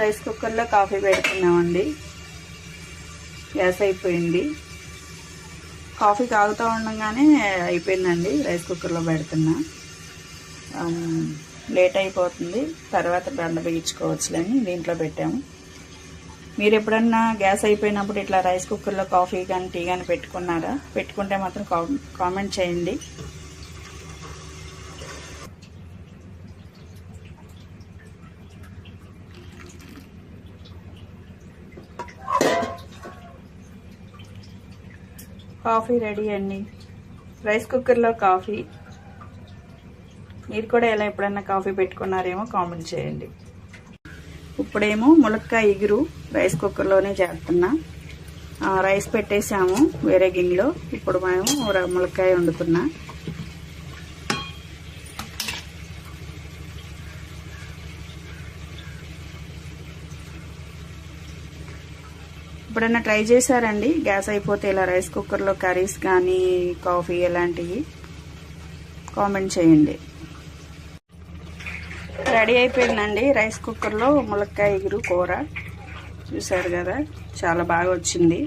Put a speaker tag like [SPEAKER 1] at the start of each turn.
[SPEAKER 1] Rice కుక్కర్లో coffee పెడుతున్నామండి. Gas అయిపోయింది. Coffee కాగుతూ ఉండగానే అయిపోయిందండి. రైస్ కుక్కర్లో పెడుతున్నా. లేట్ అయిపోతుంది, తర్వాత బండ బిగించుకోవచ్చులని దీంట్లో పెట్టాము. మీరు ఎప్పుడన్నా గ్యాస్ అయిపోయినప్పుడు ఇట్లా రైస్ కుక్కర్లో కాఫీ కానీ టీ కానీ పెట్టుకున్నారా? పెట్టుకుంటే మాత్రం కామెంట్ చేయండి. కాఫీ రెడీ అండి. రైస్ కుక్కర్లో కాఫీ. మీరు కూడా ఎలా ఎప్పుడన్నా కాఫీ పెట్టుకున్నారేమో కామెంట్ చేయండి. ఇప్పుడేమో ములక్కాయ ఇగురు రైస్ కుక్కర్లోనే చేస్తున్నా. రైస్ పెట్టేసాము వేరే గిన్నెలో. ఇప్పుడు మేము ములక్కాయ వండుతున్నా. ఎప్పుడైనా ట్రై చేశారండి? గ్యాస్ అయిపోతే ఇలా రైస్ కుక్కర్లో కర్రీస్ కానీ కాఫీ ఎలాంటివి కామెంట్ చేయండి. రెడీ అయిపోయిందండి రైస్ కుక్కర్లో ములక్కాయ ఇగురు కూర. చూసారు కదా, చాలా బాగా వచ్చింది.